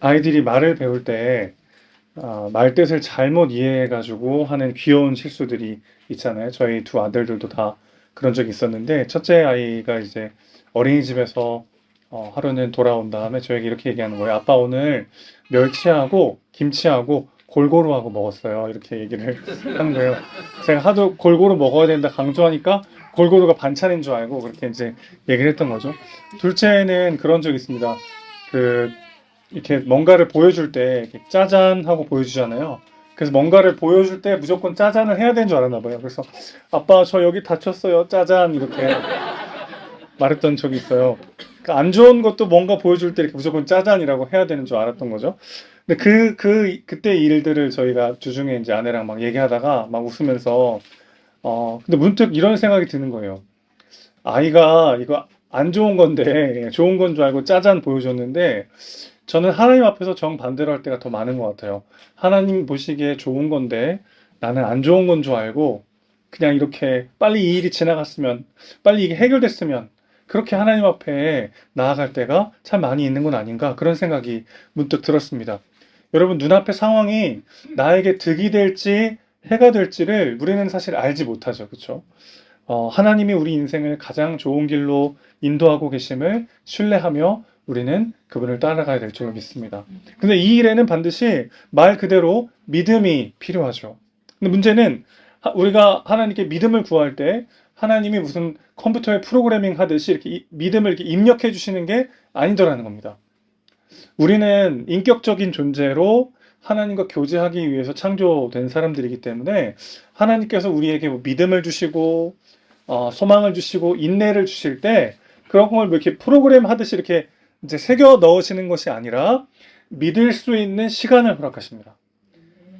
아이들이 말을 배울 때 말뜻을 잘못 이해해가지고 하는 귀여운 실수들이 있잖아요. 저희 두 아들들도 다 그런 적이 있었는데, 첫째 아이가 이제 어린이집에서 하루는 돌아온 다음에 저에게 이렇게 얘기하는 거예요. 아빠 오늘 멸치하고 김치하고 골고루 하고 먹었어요. 이렇게 얘기를 하는 거예요. 제가 하도 골고루 먹어야 된다 강조하니까 골고루가 반찬인 줄 알고 그렇게 이제 얘기를 했던 거죠. 둘째는 그런 적이 있습니다. 그 이렇게 뭔가를 보여줄 때 이렇게 짜잔 하고 보여주잖아요. 그래서 뭔가를 보여줄 때 무조건 짜잔을 해야 되는 줄 알았나 봐요. 그래서 아빠 저 여기 다쳤어요. 짜잔 이렇게 말했던 적이 있어요. 그러니까 안 좋은 것도 뭔가 보여줄 때 이렇게 무조건 짜잔이라고 해야 되는 줄 알았던 거죠. 근데 그때 일들을 저희가 주중에 이제 아내랑 막 얘기하다가 막 웃으면서 근데 문득 이런 생각이 드는 거예요. 아이가 이거 안 좋은 건데 좋은 건 줄 알고 짜잔 보여줬는데 저는 하나님 앞에서 정반대로 할 때가 더 많은 것 같아요. 하나님 보시기에 좋은 건데 나는 안 좋은 건 줄 알고 그냥 이렇게 빨리 이 일이 지나갔으면, 빨리 이게 해결됐으면 그렇게 하나님 앞에 나아갈 때가 참 많이 있는 건 아닌가, 그런 생각이 문득 들었습니다. 여러분, 눈앞의 상황이 나에게 득이 될지 해가 될지를 우리는 사실 알지 못하죠. 그렇죠? 하나님이 우리 인생을 가장 좋은 길로 인도하고 계심을 신뢰하며 우리는 그분을 따라가야 될 줄로 믿습니다. 근데 이 일에는 반드시 말 그대로 믿음이 필요하죠. 근데 문제는 우리가 하나님께 믿음을 구할 때 하나님이 무슨 컴퓨터에 프로그래밍 하듯이 이렇게 믿음을 이렇게 입력해 주시는 게 아니더라는 겁니다. 우리는 인격적인 존재로 하나님과 교제하기 위해서 창조된 사람들이기 때문에 하나님께서 우리에게 믿음을 주시고 소망을 주시고 인내를 주실 때 그런 걸 뭐 이렇게 프로그램 하듯이 이렇게 이제 새겨 넣으시는 것이 아니라 믿을 수 있는 시간을 허락하십니다.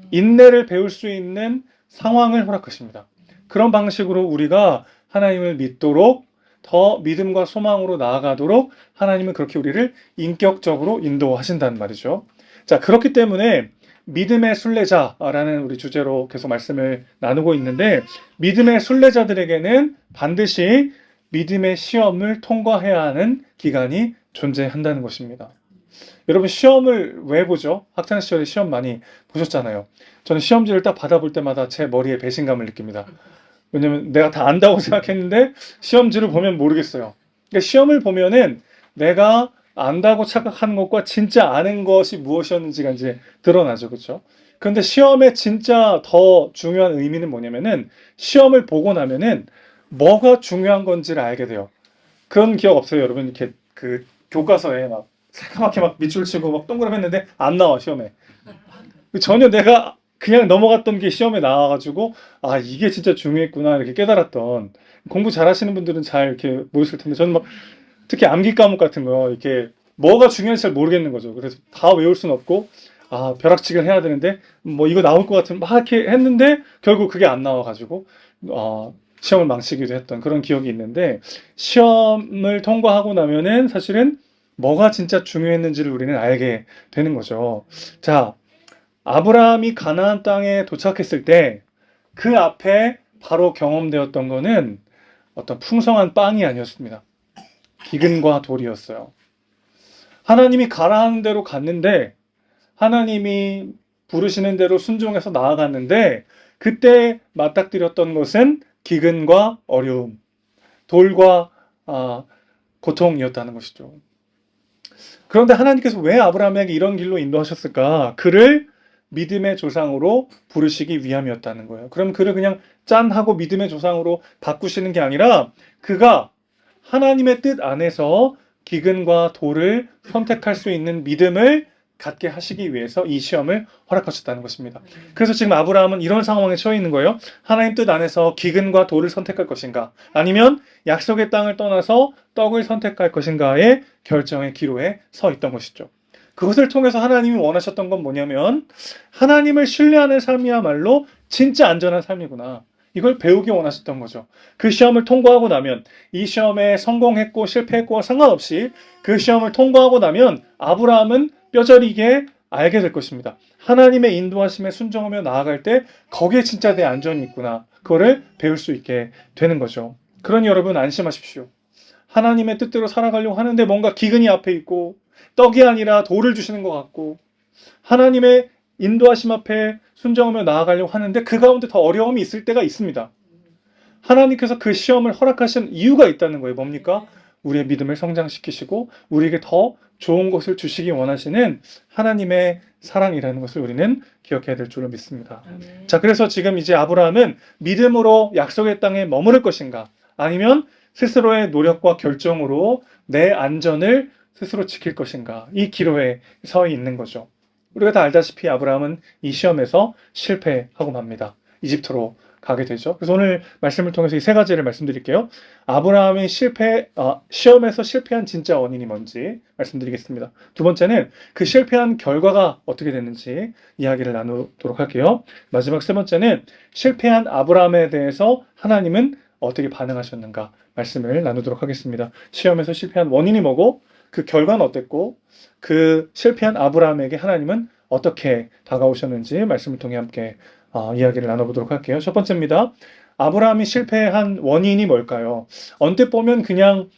인내를 배울 수 있는 상황을 허락하십니다. 그런 방식으로 우리가 하나님을 믿도록 더 믿음과 소망으로 나아가도록 하나님은 그렇게 우리를 인격적으로 인도하신다는 말이죠. 자, 그렇기 때문에 믿음의 순례자라는 우리 주제로 계속 말씀을 나누고 있는데, 믿음의 순례자들에게는 반드시 믿음의 시험을 통과해야 하는 기간이 존재한다는 것입니다. 여러분, 시험을 왜 보죠? 학창시절에 시험 많이 보셨잖아요. 저는 시험지를 딱 받아볼 때마다 제 머리에 배신감을 느낍니다. 왜냐면 내가 다 안다고 생각했는데 시험지를 보면 모르겠어요. 그러니까 시험을 보면은 내가 안다고 착각하는 것과 진짜 아는 것이 무엇이었는지가 이제 드러나죠. 그렇죠? 그런데 시험의 진짜 더 중요한 의미는 뭐냐면은 시험을 보고 나면은 뭐가 중요한 건지를 알게 돼요. 그런 기억 없어요, 여러분? 이렇게 그 교과서에 막 새까맣게 막 밑줄 치고 막 동그라미 했는데 안 나와, 시험에. 전혀 내가 그냥 넘어갔던 게 시험에 나와가지고 이게 진짜 중요했구나 이렇게 깨달았던, 공부 잘하시는 분들은 잘 이렇게 모였을 텐데 저는 막 특히 암기 과목 같은 거 이렇게 뭐가 중요한지 잘 모르겠는 거죠. 그래서 다 외울 수는 없고 벼락치기를 해야 되는데 뭐 이거 나올 것 같으면 막 이렇게 했는데 결국 그게 안 나와가지고 시험을 망치기도 했던 그런 기억이 있는데, 시험을 통과하고 나면은 사실은 뭐가 진짜 중요했는지를 우리는 알게 되는 거죠. 자, 아브라함이 가나안 땅에 도착했을 때 그 앞에 바로 경험되었던 거는 어떤 풍성한 빵이 아니었습니다. 기근과 돌이었어요. 하나님이 가라 하는 대로 갔는데, 하나님이 부르시는 대로 순종해서 나아갔는데, 그때 맞닥뜨렸던 것은 기근과 어려움, 돌과 고통이었다는 것이죠. 그런데 하나님께서 왜 아브라함에게 이런 길로 인도하셨을까? 그를 믿음의 조상으로 부르시기 위함이었다는 거예요. 그럼 그를 그냥 짠 하고 믿음의 조상으로 바꾸시는 게 아니라 그가 하나님의 뜻 안에서 기근과 돌을 선택할 수 있는 믿음을 갖게 하시기 위해서 이 시험을 허락하셨다는 것입니다. 그래서 지금 아브라함은 이런 상황에 처해 있는 거예요. 하나님 뜻 안에서 기근과 돌을 선택할 것인가, 아니면 약속의 땅을 떠나서 떡을 선택할 것인가의 결정의 기로에 서 있던 것이죠. 그것을 통해서 하나님이 원하셨던 건 뭐냐면, 하나님을 신뢰하는 삶이야말로 진짜 안전한 삶이구나, 이걸 배우기 원하셨던 거죠. 그 시험을 통과하고 나면, 이 시험에 성공했고 실패했고 상관없이 그 시험을 통과하고 나면 아브라함은 뼈저리게 알게 될 것입니다. 하나님의 인도하심에 순종하며 나아갈 때 거기에 진짜 내 안전이 있구나, 그거를 배울 수 있게 되는 거죠. 그러니 여러분, 안심하십시오. 하나님의 뜻대로 살아가려고 하는데 뭔가 기근이 앞에 있고 떡이 아니라 돌을 주시는 것 같고, 하나님의 인도하심 앞에 순종하며 나아가려고 하는데 그 가운데 더 어려움이 있을 때가 있습니다. 하나님께서 그 시험을 허락하신 이유가 있다는 거예요. 뭡니까? 우리의 믿음을 성장시키시고 우리에게 더 좋은 것을 주시기 원하시는 하나님의 사랑이라는 것을 우리는 기억해야 될 줄로 믿습니다. 자, 그래서 지금 이제 아브라함은 믿음으로 약속의 땅에 머무를 것인가, 아니면 스스로의 노력과 결정으로 내 안전을 스스로 지킬 것인가, 이 기로에 서 있는 거죠. 우리가 다 알다시피 아브라함은 이 시험에서 실패하고 맙니다. 이집트로 가게 되죠. 그래서 오늘 말씀을 통해서 이 세 가지를 말씀드릴게요. 아브라함이 시험에서 실패한 진짜 원인이 뭔지 말씀드리겠습니다. 두 번째는 그 실패한 결과가 어떻게 됐는지 이야기를 나누도록 할게요. 마지막 세 번째는 실패한 아브라함에 대해서 하나님은 어떻게 반응하셨는가 말씀을 나누도록 하겠습니다. 시험에서 실패한 원인이 뭐고, 그 결과는 어땠고, 그 실패한 아브라함에게 하나님은 어떻게 다가오셨는지 말씀을 통해 함께 이야기를 나눠보도록 할게요. 첫 번째입니다. 아브라함이 실패한 원인이 뭘까요? 언뜻 보면 그냥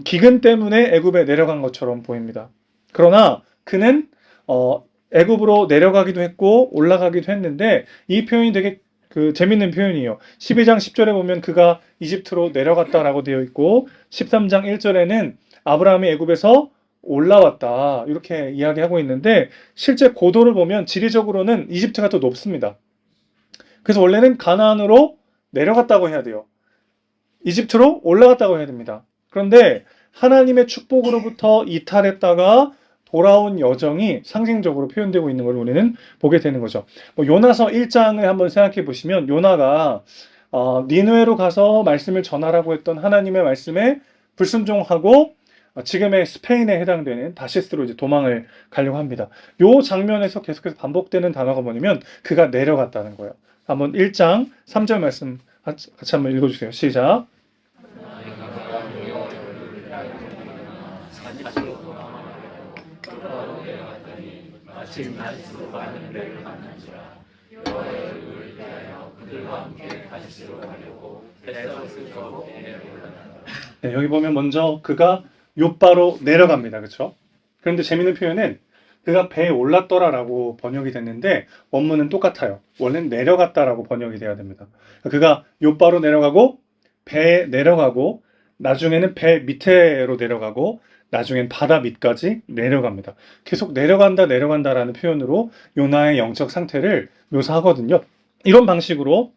기근 때문에 애굽에 내려간 것처럼 보입니다. 그러나 그는 애굽으로 내려가기도 했고 올라가기도 했는데, 이 표현이 되게 재밌는 표현이에요. 12장 10절에 보면 그가 이집트로 내려갔다라고 되어 있고, 13장 1절에는 아브라함이 애굽에서 올라왔다 이렇게 이야기하고 있는데, 실제 고도를 보면 지리적으로는 이집트가 더 높습니다. 그래서 원래는 가나안으로 내려갔다고 해야 돼요. 이집트로 올라갔다고 해야 됩니다. 그런데 하나님의 축복으로부터 이탈했다가 돌아온 여정이 상징적으로 표현되고 있는 걸 우리는 보게 되는 거죠. 요나서 1장을 한번 생각해 보시면, 요나가 니느웨로 가서 말씀을 전하라고 했던 하나님의 말씀에 불순종하고 지금의 스페인에 해당되는 다시스로 이제 도망을 가려고 합니다. 요 장면에서 계속해서 반복되는 단어가 뭐냐면 그가 내려갔다는 거예요. 한번 1장 3절 말씀 같이 한번 읽어주세요. 시작. 네, 여기 보면 먼저 그가 욥바로 내려갑니다. 그렇죠? 그런데 재밌는 표현은 그가 배에 올랐더라라고 번역이 됐는데 원문은 똑같아요. 원래는 내려갔다라고 번역이 돼야 됩니다. 그가 욥바로 내려가고 배에 내려가고 나중에는 배 밑으로 내려가고 나중엔 바다 밑까지 내려갑니다. 계속 내려간다라는 표현으로 요나의 영적 상태를 묘사하거든요. 이런 방식으로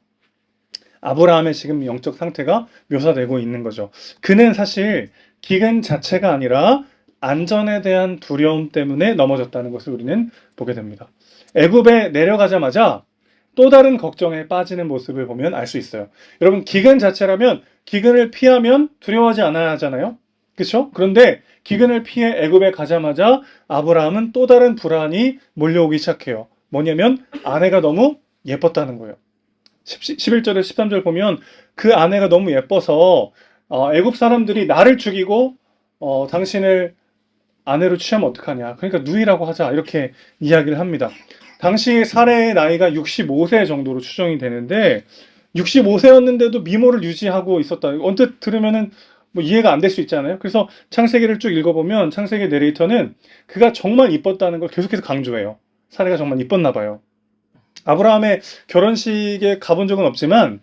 아브라함의 지금 영적 상태가 묘사되고 있는 거죠. 그는 사실 기근 자체가 아니라 안전에 대한 두려움 때문에 넘어졌다는 것을 우리는 보게 됩니다. 애굽에 내려가자마자 또 다른 걱정에 빠지는 모습을 보면 알 수 있어요. 여러분, 기근 자체라면 기근을 피하면 두려워하지 않아야 하잖아요. 그렇죠? 그런데 기근을 피해 애굽에 가자마자 아브라함은 또 다른 불안이 몰려오기 시작해요. 뭐냐면 아내가 너무 예뻤다는 거예요. 11절에 13절 보면 그 아내가 너무 예뻐서 애굽 사람들이 나를 죽이고 당신을 아내로 취하면 어떡하냐. 그러니까 누이라고 하자. 이렇게 이야기를 합니다. 당시 사례의 나이가 65세 정도로 추정이 되는데 65세였는데도 미모를 유지하고 있었다. 언뜻 들으면은 뭐 이해가 안 될 수 있잖아요. 그래서 창세기를 쭉 읽어보면 창세기 내레이터는 그가 정말 이뻤다는 걸 계속해서 강조해요. 사례가 정말 이뻤나 봐요. 아브라함의 결혼식에 가본 적은 없지만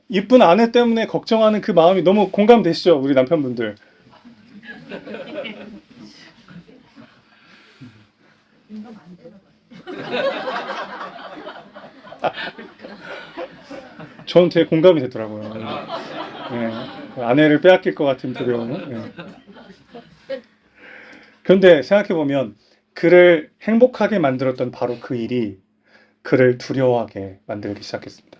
이쁜 아내 때문에 걱정하는 그 마음이 너무 공감되시죠? 우리 남편분들. 저는 되게 공감이 되더라고요. 네, 아내를 빼앗길 것 같은 두려움. 네. 그런데 생각해보면 그를 행복하게 만들었던 바로 그 일이 그를 두려워하게 만들기 시작했습니다.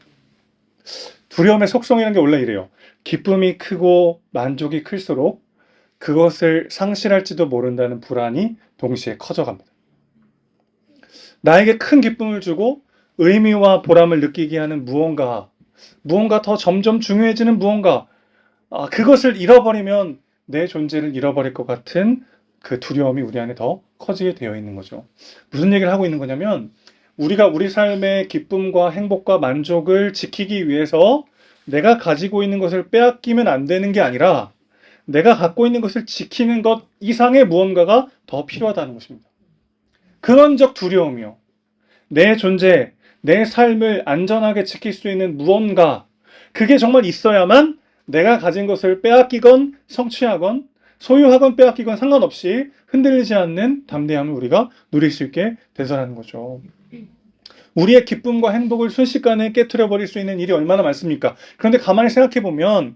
두려움의 속성이라는 게 원래 이래요. 기쁨이 크고 만족이 클수록 그것을 상실할지도 모른다는 불안이 동시에 커져갑니다. 나에게 큰 기쁨을 주고 의미와 보람을 느끼게 하는 무언가 더 점점 중요해지는 무언가, 그것을 잃어버리면 내 존재를 잃어버릴 것 같은 그 두려움이 우리 안에 더 커지게 되어 있는 거죠. 무슨 얘기를 하고 있는 거냐면 우리가 우리 삶의 기쁨과 행복과 만족을 지키기 위해서 내가 가지고 있는 것을 빼앗기면 안 되는 게 아니라 내가 갖고 있는 것을 지키는 것 이상의 무언가가 더 필요하다는 것입니다. 근원적 두려움이요. 내 존재, 내 삶을 안전하게 지킬 수 있는 무언가, 그게 정말 있어야만 내가 가진 것을 빼앗기건 성취하건 소유하건 빼앗기건 상관없이 흔들리지 않는 담대함을 우리가 누릴 수 있게 되서라는 거죠. 우리의 기쁨과 행복을 순식간에 깨트려버릴 수 있는 일이 얼마나 많습니까? 그런데 가만히 생각해보면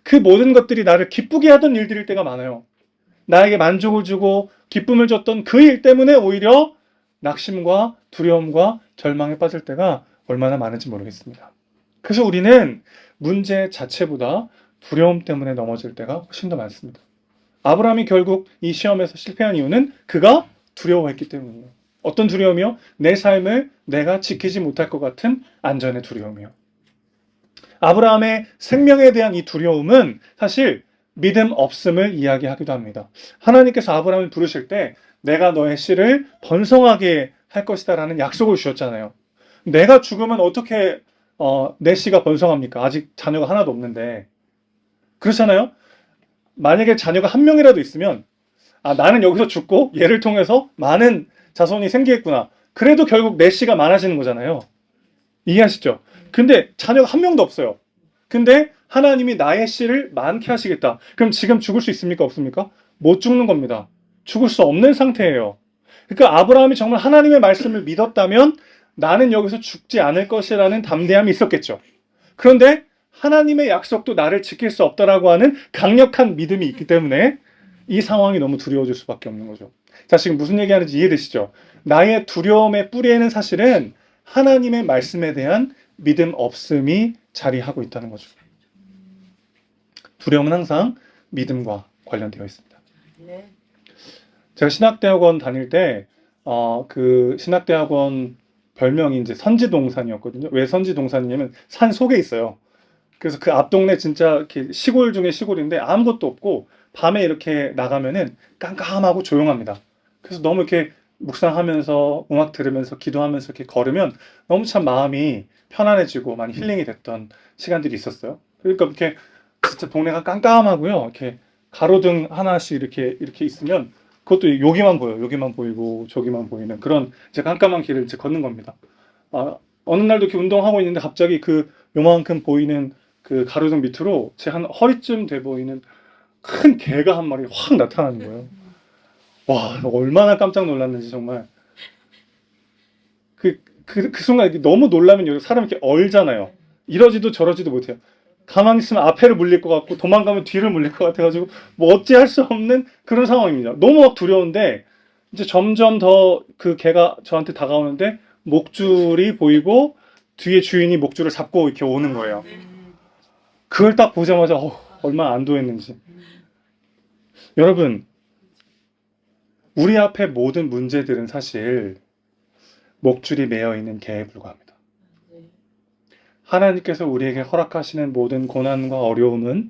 그 모든 것들이 나를 기쁘게 하던 일들일 때가 많아요. 나에게 만족을 주고 기쁨을 줬던 그 일 때문에 오히려 낙심과 두려움과 절망에 빠질 때가 얼마나 많은지 모르겠습니다. 그래서 우리는 문제 자체보다 두려움 때문에 넘어질 때가 훨씬 더 많습니다. 아브라함이 결국 이 시험에서 실패한 이유는 그가 두려워했기 때문이에요. 어떤 두려움이요? 내 삶을 내가 지키지 못할 것 같은 안전의 두려움이요. 아브라함의 생명에 대한 이 두려움은 사실 믿음 없음을 이야기하기도 합니다. 하나님께서 아브라함을 부르실 때 내가 너의 씨를 번성하게 할 것이다 라는 약속을 주셨잖아요. 내가 죽으면 어떻게 내 씨가 번성합니까? 아직 자녀가 하나도 없는데. 그렇잖아요? 만약에 자녀가 한 명이라도 있으면 나는 여기서 죽고 얘를 통해서 많은 자손이 생기겠구나. 그래도 결국 내 씨가 많아지는 거잖아요. 이해하시죠? 근데 자녀가 한 명도 없어요. 근데 하나님이 나의 씨를 많게 하시겠다. 그럼 지금 죽을 수 있습니까? 없습니까? 못 죽는 겁니다. 죽을 수 없는 상태예요. 그러니까 아브라함이 정말 하나님의 말씀을 믿었다면 나는 여기서 죽지 않을 것이라는 담대함이 있었겠죠. 그런데 하나님의 약속도 나를 지킬 수 없다라고 하는 강력한 믿음이 있기 때문에 이 상황이 너무 두려워질 수밖에 없는 거죠. 자, 지금 무슨 얘기하는지 이해되시죠? 나의 두려움의 뿌리에는 사실은 하나님의 말씀에 대한 믿음 없음이 자리하고 있다는 거죠. 두려움은 항상 믿음과 관련되어 있습니다. 네. 제가 신학대학원 다닐 때, 그 신학대학원 별명이 이제 선지동산이었거든요. 왜 선지동산이냐면 산 속에 있어요. 그래서 그 앞 동네 진짜 이렇게 시골 중에 시골인데 아무것도 없고 밤에 이렇게 나가면은 깜깜하고 조용합니다. 그래서 너무 이렇게 묵상하면서 음악 들으면서 기도하면서 이렇게 걸으면 너무 참 마음이 편안해지고 많이 힐링이 됐던 시간들이 있었어요. 그러니까 이렇게 진짜 동네가 깜깜하고요. 이렇게 가로등 하나씩 이렇게 있으면 그것도 여기만 보여요. 여기만 보이고 저기만 보이는 그런 이제 깜깜한 길을 이제 걷는 겁니다. 어느 날도 이렇게 운동하고 있는데 갑자기 그 요만큼 보이는 그 가로등 밑으로 제 한 허리쯤 돼 보이는 큰 개가 한 마리 확 나타나는 거예요. 와, 얼마나 깜짝 놀랐는지 정말. 그 순간 이렇게 너무 놀라면 사람이 이렇게 얼잖아요. 이러지도 저러지도 못해요. 가만히 있으면 앞에를 물릴 것 같고 도망가면 뒤를 물릴 것 같아가지고 뭐 어찌할 수 없는 그런 상황입니다. 너무 막 두려운데 이제 점점 더 그 개가 저한테 다가오는데 목줄이 보이고 뒤에 주인이 목줄을 잡고 이렇게 오는 거예요. 그걸 딱 보자마자 얼마나 안도했는지. 여러분, 우리 앞에 모든 문제들은 사실 목줄이 매여 있는 개에 불과합니다. 하나님께서 우리에게 허락하시는 모든 고난과 어려움은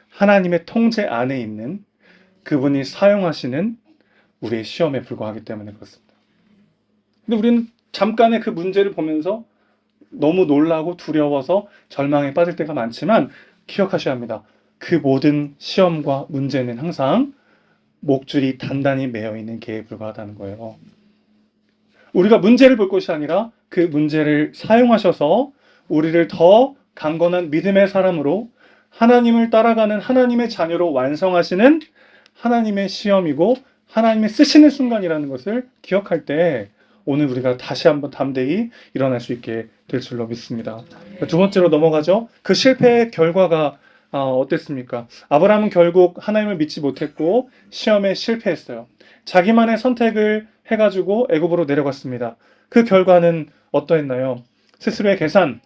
하나님의 통제 안에 있는 그분이 사용하시는 우리의 시험에 불과하기 때문에 그렇습니다. 근데 우리는 잠깐의 그 문제를 보면서 너무 놀라고 두려워서 절망에 빠질 때가 많지만 기억하셔야 합니다. 그 모든 시험과 문제는 항상 목줄이 단단히 매여 있는 개에 불과하다는 거예요. 우리가 문제를 볼 것이 아니라 그 문제를 사용하셔서 우리를 더 강건한 믿음의 사람으로 하나님을 따라가는 하나님의 자녀로 완성하시는 하나님의 시험이고 하나님의 쓰시는 순간이라는 것을 기억할 때 오늘 우리가 다시 한번 담대히 일어날 수 있게 될 줄로 믿습니다. 두 번째로 넘어가죠. 그 실패의 결과가 어땠습니까? 아브라함은 결국 하나님을 믿지 못했고 시험에 실패했어요. 자기만의 선택을 해가지고 애굽으로 내려갔습니다. 그 결과는 어떠했나요? 스스로의 계산,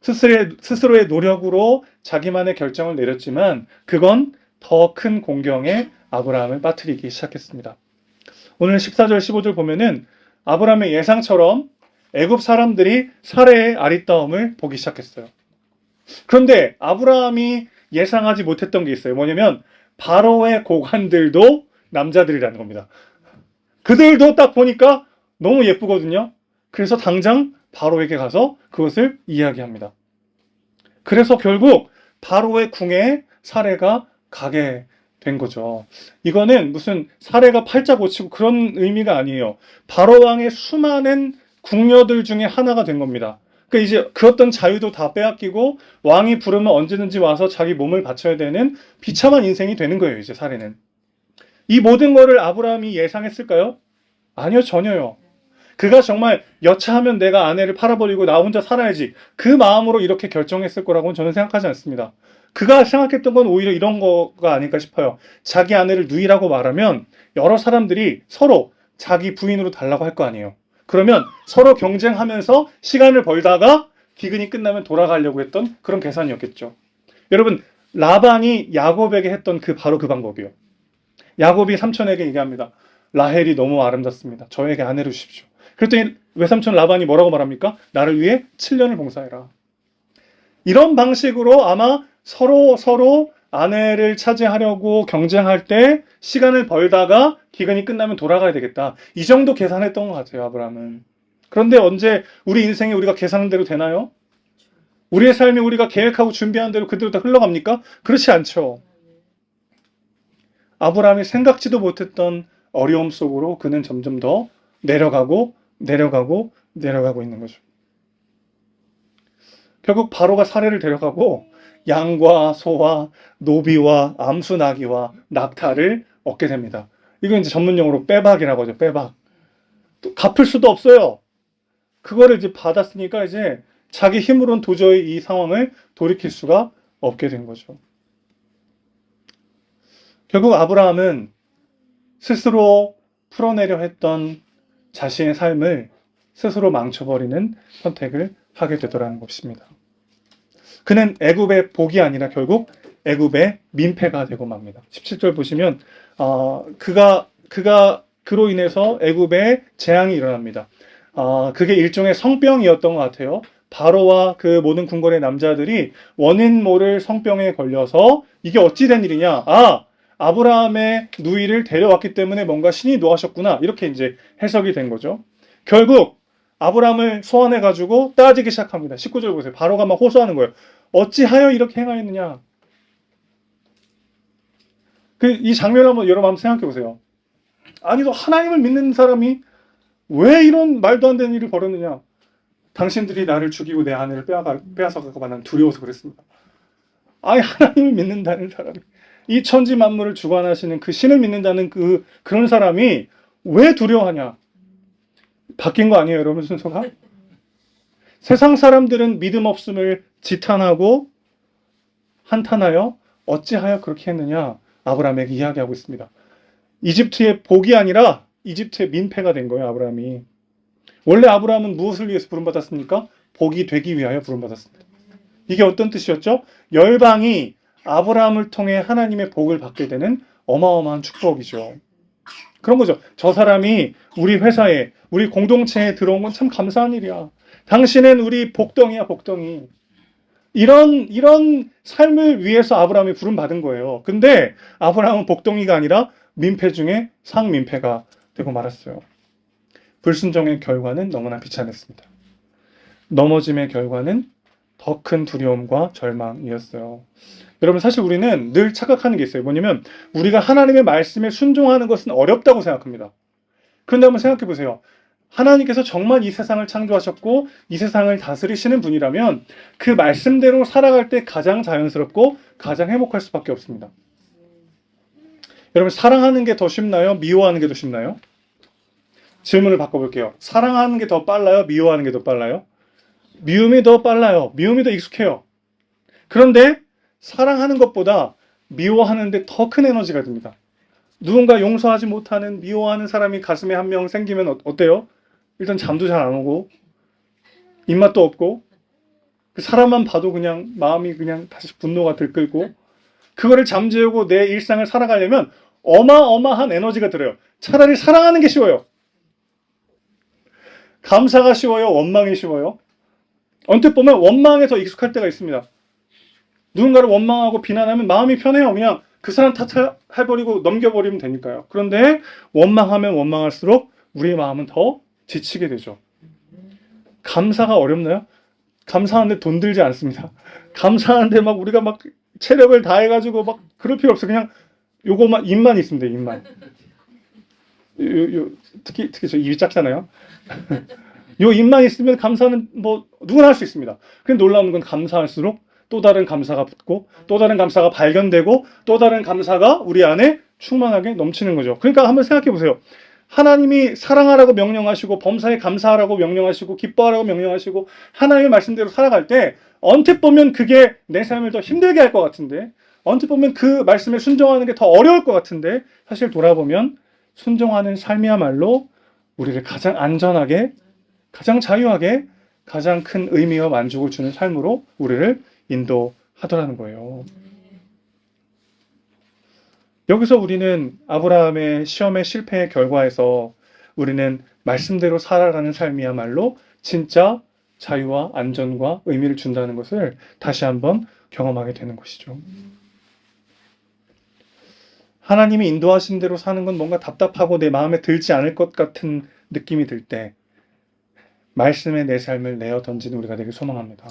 스스로의 노력으로 자기만의 결정을 내렸지만 그건 더 큰 공경에 아브라함을 빠뜨리기 시작했습니다. 오늘 14절 15절 보면은 아브라함의 예상처럼 애굽 사람들이 사례의 아리따움을 보기 시작했어요. 그런데 아브라함이 예상하지 못했던 게 있어요. 뭐냐면 바로의 고관들도 남자들이라는 겁니다. 그들도 딱 보니까 너무 예쁘거든요. 그래서 당장 바로에게 가서 그것을 이야기합니다. 그래서 결국 바로의 궁에 사례가 가게 된 거죠. 이거는 무슨 사례가 팔자 고치고 그런 의미가 아니에요. 바로 왕의 수많은 궁녀들 중에 하나가 된 겁니다. 그러니까 이제 그 어떤 자유도 다 빼앗기고 왕이 부르면 언제든지 와서 자기 몸을 바쳐야 되는 비참한 인생이 되는 거예요. 이제 사례는. 이 모든 거를 아브라함이 예상했을까요? 아니요, 전혀요. 그가 정말 여차하면 내가 아내를 팔아버리고 나 혼자 살아야지 그 마음으로 이렇게 결정했을 거라고는 저는 생각하지 않습니다. 그가 생각했던 건 오히려 이런 거가 아닐까 싶어요. 자기 아내를 누이라고 말하면 여러 사람들이 서로 자기 부인으로 달라고 할 거 아니에요. 그러면 서로 경쟁하면서 시간을 벌다가 기근이 끝나면 돌아가려고 했던 그런 계산이었겠죠. 여러분, 라반이 야곱에게 했던 바로 그 방법이요. 야곱이 삼촌에게 얘기합니다. 라헬이 너무 아름답습니다. 저에게 아내로 주십시오. 그랬더니 외삼촌 라반이 뭐라고 말합니까? 나를 위해 7년을 봉사해라. 이런 방식으로 아마 서로 아내를 차지하려고 경쟁할 때 시간을 벌다가 기간이 끝나면 돌아가야 되겠다. 이 정도 계산했던 것 같아요, 아브라함은. 그런데 언제 우리 인생에 우리가 계산한 대로 되나요? 우리의 삶이 우리가 계획하고 준비한 대로 그대로 다 흘러갑니까? 그렇지 않죠. 아브라함이 생각지도 못했던 어려움 속으로 그는 점점 더 내려가고 있는 거죠. 결국 바로가 사례를 데려가고 양과 소와 노비와 암수 나귀와 낙타를 얻게 됩니다. 이건 이제 전문용어로 빼박이라고 하죠. 빼박. 또 갚을 수도 없어요. 그거를 이제 받았으니까 이제 자기 힘으로는 도저히 이 상황을 돌이킬 수가 없게 된 거죠. 결국 아브라함은 스스로 풀어내려 했던 자신의 삶을 스스로 망쳐버리는 선택을 하게 되더라는 것입니다. 그는 애굽의 복이 아니라 결국 애굽의 민폐가 되고 맙니다. 17절 보시면 그로 인해서 애굽에 재앙이 일어납니다. 그게 일종의 성병이었던 것 같아요. 바로와 그 모든 궁궐의 남자들이 원인 모를 성병에 걸려서 이게 어찌 된 일이냐? 아브라함의 누이를 데려왔기 때문에 뭔가 신이 노하셨구나. 이렇게 이제 해석이 된 거죠. 결국 아브라함을 소환해가지고 따지기 시작합니다. 19절 보세요. 바로가 막 호소하는 거예요. 어찌하여 이렇게 행하였느냐? 이 장면을 여러분 생각해 보세요. 아니, 너 하나님을 믿는 사람이 왜 이런 말도 안 되는 일을 벌였느냐? 당신들이 나를 죽이고 내 아내를 빼앗아갈까 봐 난 두려워서 그랬습니다. 아니, 하나님을 믿는다는 사람이, 이 천지 만물을 주관하시는 그 신을 믿는다는 그런 사람이 왜 두려워하냐? 바뀐 거 아니에요, 여러분, 순서가? 세상 사람들은 믿음 없음을 지탄하고 한탄하여 어찌하여 그렇게 했느냐? 아브라함에게 이야기하고 있습니다. 이집트의 복이 아니라 이집트의 민폐가 된 거예요, 아브라함이. 원래 아브라함은 무엇을 위해서 부름받았습니까? 복이 되기 위하여 부름받았습니다. 이게 어떤 뜻이었죠? 열방이 아브라함을 통해 하나님의 복을 받게 되는 어마어마한 축복이죠. 그런 거죠. 저 사람이 우리 회사에, 우리 공동체에 들어온 건 참 감사한 일이야. 당신은 우리 복덩이야, 복덩이. 이런 삶을 위해서 아브라함이 부름받은 거예요. 근데 아브라함은 복덩이가 아니라 민폐 중에 상민폐가 되고 말았어요. 불순종의 결과는 너무나 비참했습니다. 넘어짐의 결과는 더 큰 두려움과 절망이었어요. 여러분, 사실 우리는 늘 착각하는 게 있어요. 뭐냐면 우리가 하나님의 말씀에 순종하는 것은 어렵다고 생각합니다. 그런데 한번 생각해 보세요. 하나님께서 정말 이 세상을 창조하셨고 이 세상을 다스리시는 분이라면 그 말씀대로 살아갈 때 가장 자연스럽고 가장 행복할 수밖에 없습니다. 여러분, 사랑하는 게 더 쉽나요? 미워하는 게 더 쉽나요? 질문을 바꿔볼게요. 사랑하는 게 더 빨라요? 미워하는 게 더 빨라요? 미움이 더 빨라요. 미움이 더 익숙해요. 그런데 사랑하는 것보다 미워하는데 더 큰 에너지가 듭니다. 누군가 용서하지 못하는 미워하는 사람이 가슴에 한 명 생기면 어때요? 일단 잠도 잘 안 오고 입맛도 없고 그 사람만 봐도 그냥 마음이 그냥 다시 분노가 들끓고 그거를 잠재우고 내 일상을 살아가려면 어마어마한 에너지가 들어요. 차라리 사랑하는 게 쉬워요. 감사가 쉬워요? 원망이 쉬워요? 언뜻 보면 원망에 더 익숙할 때가 있습니다. 누군가를 원망하고 비난하면 마음이 편해요. 그냥 그 사람 탓해버리고 넘겨버리면 되니까요. 그런데 원망하면 원망할수록 우리의 마음은 더 지치게 되죠. 감사가 어렵나요? 감사하는데 돈 들지 않습니다. 감사하는데 막 우리가 막 체력을 다해가지고 막 그럴 필요 없어요. 그냥 요거만 입만 있으면 돼, 입만. 특히 저 입이 작잖아요. 요 입만 있으면 감사는 뭐 누구나 할 수 있습니다. 근데 놀라운 건 감사할수록 또 다른 감사가 붙고 또 다른 감사가 발견되고 또 다른 감사가 우리 안에 충만하게 넘치는 거죠. 그러니까 한번 생각해 보세요. 하나님이 사랑하라고 명령하시고 범사에 감사하라고 명령하시고 기뻐하라고 명령하시고 하나님의 말씀대로 살아갈 때 언뜻 보면 그게 내 삶을 더 힘들게 할 것 같은데 언뜻 보면 그 말씀에 순종하는 게 더 어려울 것 같은데 사실 돌아보면 순종하는 삶이야말로 우리를 가장 안전하게 가장 자유하게 가장 큰 의미와 만족을 주는 삶으로 우리를 인도하더라는 거예요. 여기서 우리는 아브라함의 시험의 실패의 결과에서 우리는 말씀대로 살아가는 삶이야말로 진짜 자유와 안전과 의미를 준다는 것을 다시 한번 경험하게 되는 것이죠. 하나님이 인도하신 대로 사는 건 뭔가 답답하고 내 마음에 들지 않을 것 같은 느낌이 들 때 말씀에 내 삶을 내어 던지는 우리가 되길 소망합니다.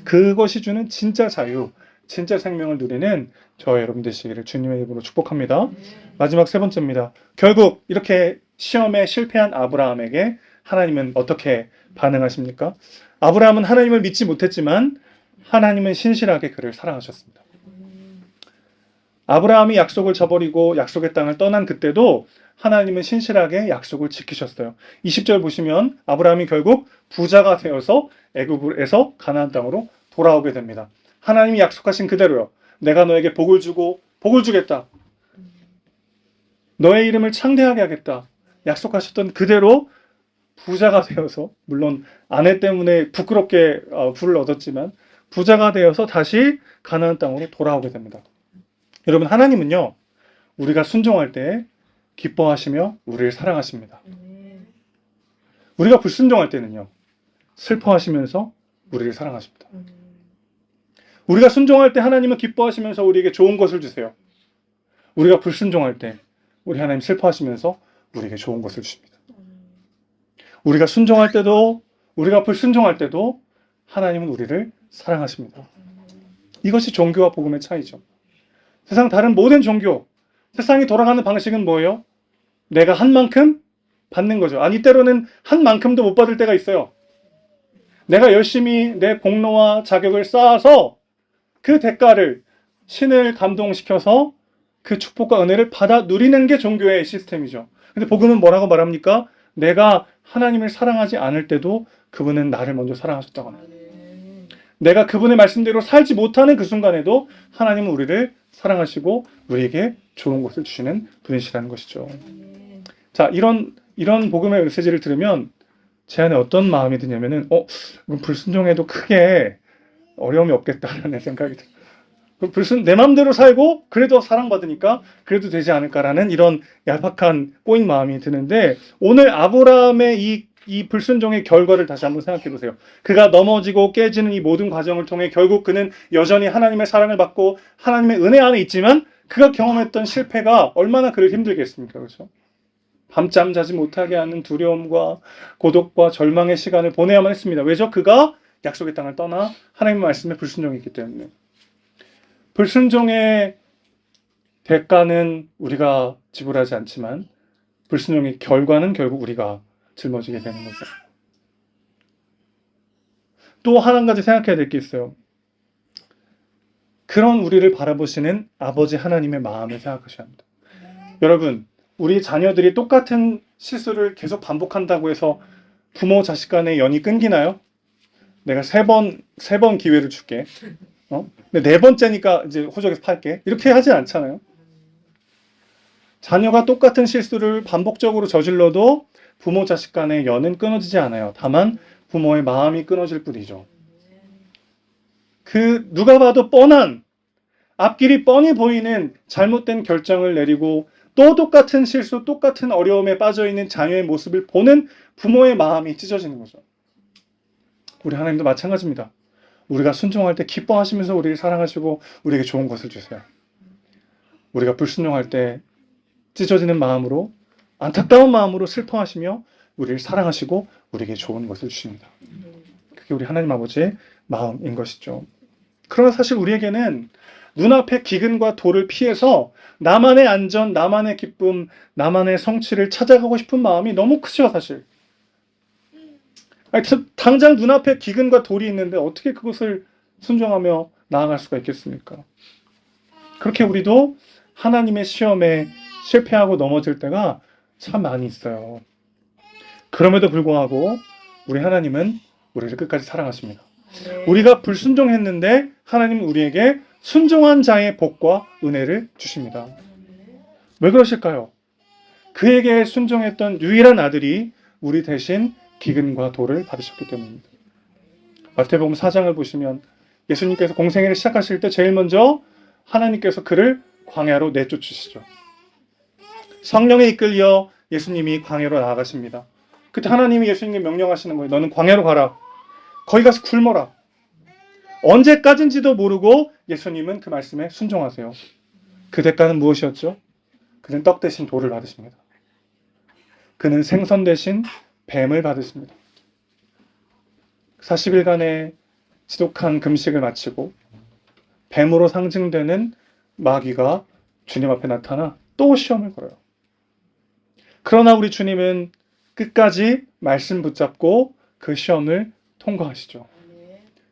그것이 주는 진짜 자유, 진짜 생명을 누리는 저와 여러분 되시기를 주님의 이름으로 축복합니다. 마지막 세 번째입니다. 결국 이렇게 시험에 실패한 아브라함에게 하나님은 어떻게 반응하십니까? 아브라함은 하나님을 믿지 못했지만 하나님은 신실하게 그를 사랑하셨습니다. 아브라함이 약속을 저버리고 약속의 땅을 떠난 그때도 하나님은 신실하게 약속을 지키셨어요. 20절 보시면 아브라함이 결국 부자가 되어서 애굽에서 가나안 땅으로 돌아오게 됩니다. 하나님이 약속하신 그대로요. 내가 너에게 복을 주고 복을 주겠다. 너의 이름을 창대하게 하겠다. 약속하셨던 그대로 부자가 되어서 물론 아내 때문에 부끄럽게 부를 얻었지만 부자가 되어서 다시 가나안 땅으로 돌아오게 됩니다. 여러분 하나님은요. 우리가 순종할 때 기뻐하시며 우리를 사랑하십니다. 우리가 불순종할 때는요. 슬퍼하시면서 우리를 사랑하십니다. 우리가 순종할 때 하나님은 기뻐하시면서 우리에게 좋은 것을 주세요. 우리가 불순종할 때 우리 하나님 슬퍼하시면서 우리에게 좋은 것을 주십니다. 우리가 순종할 때도 우리가 불순종할 때도 하나님은 우리를 사랑하십니다. 이것이 종교와 복음의 차이죠. 세상 다른 모든 종교, 세상이 돌아가는 방식은 뭐예요? 내가 한 만큼 받는 거죠. 아니 때로는 한 만큼도 못 받을 때가 있어요. 내가 열심히 내 공로와 자격을 쌓아서 그 대가를 신을 감동시켜서 그 축복과 은혜를 받아 누리는 게 종교의 시스템이죠. 근데 복음은 뭐라고 말합니까? 내가 하나님을 사랑하지 않을 때도 그분은 나를 먼저 사랑하셨다고 합니다. 내가 그분의 말씀대로 살지 못하는 그 순간에도 하나님은 우리를 사랑하시고 우리에게 좋은 것을 주시는 분이시라는 것이죠. 자, 이런 복음의 메시지를 들으면 제 안에 어떤 마음이 드냐면은 불순종해도 크게 어려움이 없겠다라는 생각이 들어요. 내 마음대로 살고 그래도 사랑받으니까 그래도 되지 않을까라는 이런 얄팍한 꼬인 마음이 드는데 오늘 아브라함의 이 불순종의 결과를 다시 한번 생각해 보세요. 그가 넘어지고 깨지는 이 모든 과정을 통해 결국 그는 여전히 하나님의 사랑을 받고 하나님의 은혜 안에 있지만 그가 경험했던 실패가 얼마나 그를 힘들게 했습니까? 그렇죠? 밤잠 자지 못하게 하는 두려움과 고독과 절망의 시간을 보내야만 했습니다. 왜죠? 그가 약속의 땅을 떠나 하나님의 말씀에 불순종했기 때문에. 불순종의 대가는 우리가 지불하지 않지만 불순종의 결과는 결국 우리가 짊어지게 되는 거죠. 또 한 가지 생각해야 될 게 있어요. 그런 우리를 바라보시는 아버지 하나님의 마음을 생각하셔야 합니다. 여러분, 우리 자녀들이 똑같은 실수를 계속 반복한다고 해서 부모 자식 간의 연이 끊기나요? 내가 세 번 기회를 줄게. 근데 네 번째니까 이제 호적에서 팔게. 이렇게 하진 않잖아요. 자녀가 똑같은 실수를 반복적으로 저질러도 부모 자식 간의 연은 끊어지지 않아요. 다만 부모의 마음이 끊어질 뿐이죠. 누가 봐도 뻔한 앞길이 뻔히 보이는 잘못된 결정을 내리고 또 똑같은 실수, 똑같은 어려움에 빠져있는 자녀의 모습을 보는 부모의 마음이 찢어지는 거죠. 우리 하나님도 마찬가지입니다. 우리가 순종할 때 기뻐하시면서 우리를 사랑하시고 우리에게 좋은 것을 주세요. 우리가 불순종할 때 찢어지는 마음으로 안타까운 마음으로 슬퍼하시며 우리를 사랑하시고 우리에게 좋은 것을 주십니다. 그게 우리 하나님 아버지의 마음인 것이죠. 그러나 사실 우리에게는 눈앞의 기근과 도를 피해서 나만의 안전, 나만의 기쁨, 나만의 성취를 찾아가고 싶은 마음이 너무 크죠, 사실. 아니, 당장 눈앞에 기근과 돌이 있는데 어떻게 그것을 순종하며 나아갈 수가 있겠습니까? 그렇게 우리도 하나님의 시험에 실패하고 넘어질 때가 참 많이 있어요. 그럼에도 불구하고 우리 하나님은 우리를 끝까지 사랑하십니다. 우리가 불순종했는데 하나님은 우리에게 순종한 자의 복과 은혜를 주십니다. 왜 그러실까요? 그에게 순종했던 유일한 아들이 우리 대신 기근과 도를 받으셨기 때문입니다. 마태복음 4장을 보시면 예수님께서 공생애를 시작하실 때 제일 먼저 하나님께서 그를 광야로 내쫓으시죠. 성령에 이끌려 예수님이 광야로 나아가십니다. 그때 하나님이 예수님께 명령하시는 거예요. 너는 광야로 가라. 거기 가서 굶어라. 언제까지인지도 모르고 예수님은 그 말씀에 순종하세요. 그 대가는 무엇이었죠? 그는 떡 대신 돌을 받으십니다. 그는 생선 대신 뱀을 받으십니다. 40일간의 지독한 금식을 마치고 뱀으로 상징되는 마귀가 주님 앞에 나타나 또 시험을 걸어요. 그러나 우리 주님은 끝까지 말씀 붙잡고 그 시험을 통과하시죠.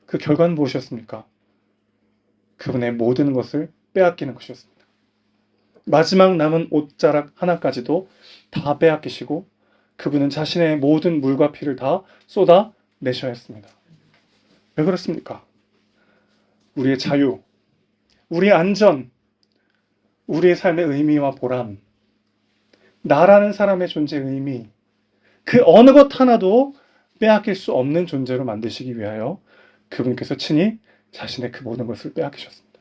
그 결과는 무엇이었습니까? 그분의 모든 것을 빼앗기는 것이었습니다. 마지막 남은 옷자락 하나까지도 다 빼앗기시고 그분은 자신의 모든 물과 피를 다 쏟아내셔야 했습니다. 왜 그렇습니까? 우리의 자유, 우리의 안전, 우리의 삶의 의미와 보람, 나라는 사람의 존재의 의미, 그 어느 것 하나도 빼앗길 수 없는 존재로 만드시기 위하여 그분께서 친히 자신의 그 모든 것을 빼앗기셨습니다.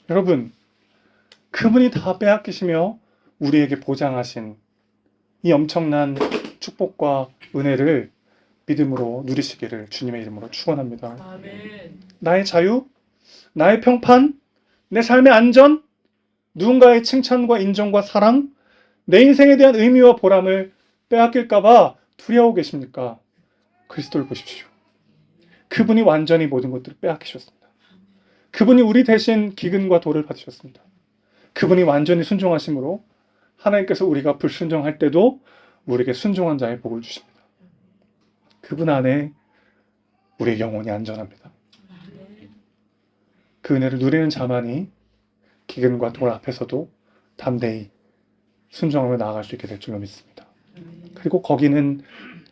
여러분, 그분이 다 빼앗기시며 우리에게 보장하신 이 엄청난 축복과 은혜를 믿음으로 누리시기를 주님의 이름으로 축원합니다. 아멘. 나의 자유, 나의 평판, 내 삶의 안전, 누군가의 칭찬과 인정과 사랑, 내 인생에 대한 의미와 보람을 빼앗길까봐 두려워 계십니까? 그리스도를 보십시오. 그분이 완전히 모든 것들을 빼앗기셨습니다. 그분이 우리 대신 기근과 도를 받으셨습니다. 그분이 완전히 순종하심으로 하나님께서 우리가 불순종할 때도 우리에게 순종한 자의 복을 주십니다. 그분 안에 우리의 영혼이 안전합니다. 그 은혜를 누리는 자만이 기근과 돌 앞에서도 담대히 순종하며 나아갈 수 있게 될 줄로 믿습니다. 그리고 거기는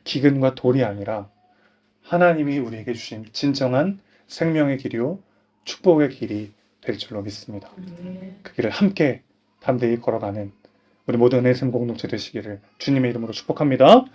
기근과 돌이 아니라 하나님이 우리에게 주신 진정한 생명의 길이요 축복의 길이 될 줄로 믿습니다. 그 길을 함께 담대히 걸어가는 우리 모든 은혜의 공동체 되시기를 주님의 이름으로 축복합니다.